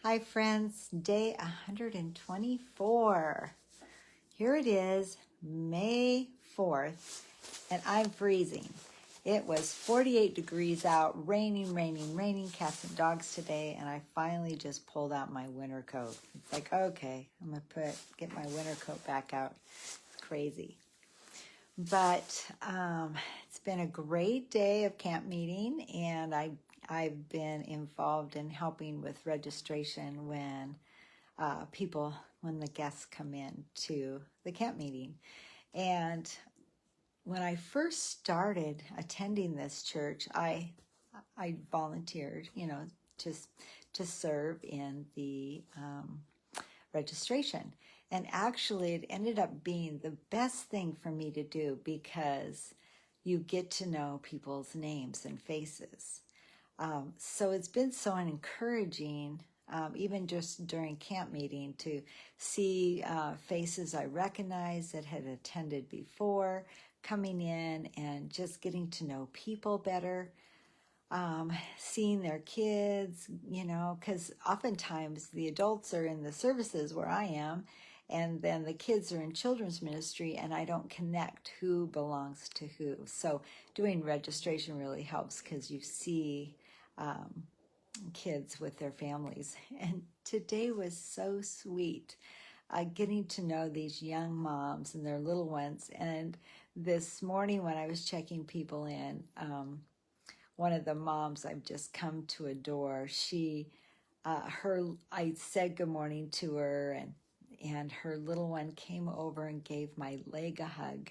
Hi friends, day 124. Here it is, May 4th, and I'm freezing. It was 48 degrees out, raining, cats and dogs today, and I finally just pulled out my winter coat. It's like, okay, I'm gonna get my winter coat back out. It's crazy. But it's been a great day of camp meeting, and I've been involved in helping with registration when the guests come in to the camp meeting. And when I first started attending this church, I volunteered, just to serve in the registration. And actually, it ended up being the best thing for me to do because you get to know people's names and faces. So it's been so encouraging, even just during camp meeting, to see faces I recognize that had attended before coming in and just getting to know people better. Seeing their kids, because oftentimes the adults are in the services where I am, and then the kids are in children's ministry, and I don't connect who belongs to who. So doing registration really helps because you see kids with their families. And today was so sweet, getting to know these young moms and their little ones. And this morning when I was checking people in, one of the moms I've just come to adore, I said good morning to her, and her little one came over and gave my leg a hug.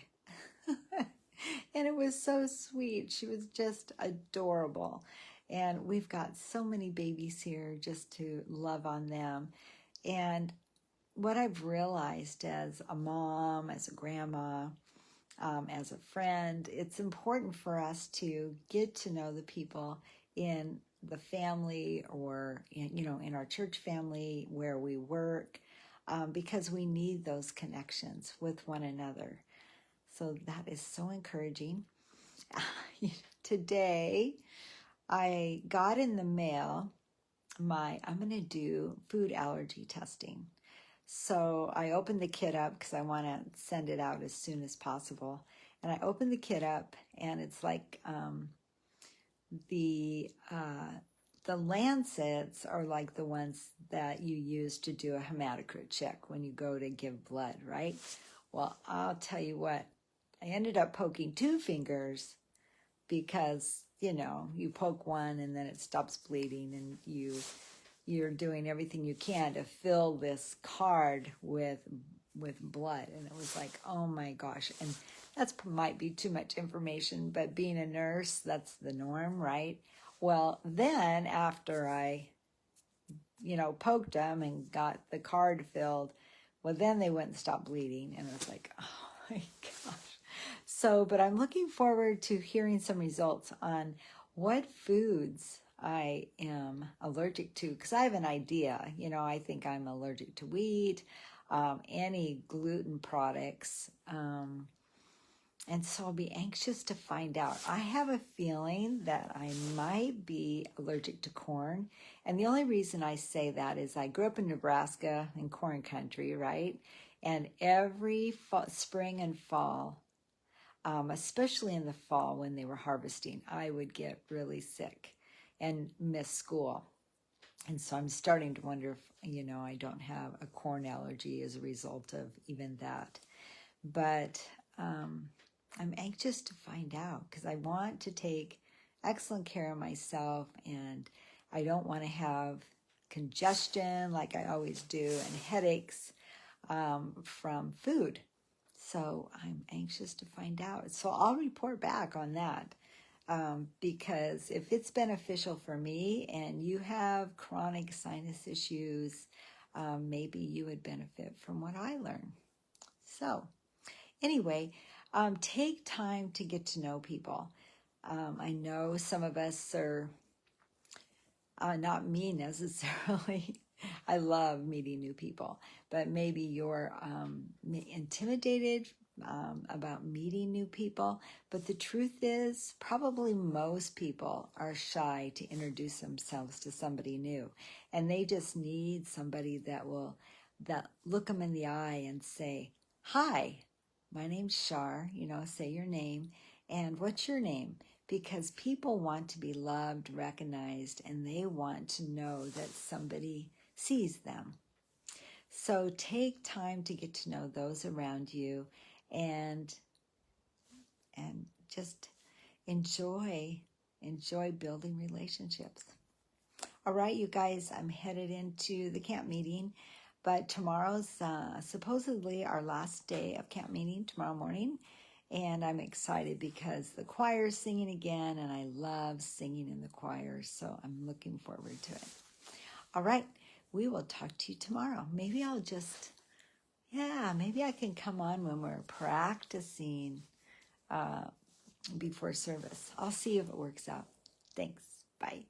And it was so sweet. She was just adorable. And we've got so many babies here just to love on them. And what I've realized as a mom, as a grandma, as a friend, it's important for us to get to know the people in the family or in our church family where we work, because we need those connections with one another. So that is so encouraging. Today, I got in the mail I'm going to do food allergy testing. So I opened the kit up because I want to send it out as soon as possible. And I opened the kit up, and it's like the Lancets are like the ones that you use to do a hematocrit check when you go to give blood, right? Well, I'll tell you what, I ended up poking two fingers because, you poke one and then it stops bleeding, and you're doing everything you can to fill this card with blood. And it was like, oh my gosh. And that's might be too much information, but being a nurse, that's the norm, right? Well, then after I, poked them and got the card filled, well, then they wouldn't stop bleeding. And it was like, oh my gosh. So, but I'm looking forward to hearing some results on what foods I am allergic to, because I have an idea. I think I'm allergic to wheat, any gluten products, and so I'll be anxious to find out. I have a feeling that I might be allergic to corn, and the only reason I say that is I grew up in Nebraska, in corn country, right? And every spring and fall, especially in the fall when they were harvesting, I would get really sick and miss school. And so I'm starting to wonder if, I don't have a corn allergy as a result of even that. But I'm anxious to find out because I want to take excellent care of myself, and I don't want to have congestion like I always do and headaches from food. So I'm anxious to find out. So I'll report back on that, because if it's beneficial for me and you have chronic sinus issues, maybe you would benefit from what I learn. So anyway, take time to get to know people. I know some of us are not me necessarily. I love meeting new people, but maybe you're intimidated about meeting new people. But the truth is, probably most people are shy to introduce themselves to somebody new. And they just need somebody that look them in the eye and say, hi, my name's Shar, say your name. And what's your name? Because people want to be loved, recognized, and they want to know that somebody sees them. So take time to get to know those around you and just enjoy building relationships. All right, you guys, I'm headed into the camp meeting, but tomorrow's supposedly our last day of camp meeting, tomorrow morning. And I'm excited because the choir is singing again, and I love singing in the choir, so I'm looking forward to it. All right, we will talk to you tomorrow. Maybe I can come on when we're practicing before service. I'll see if it works out. Thanks. Bye.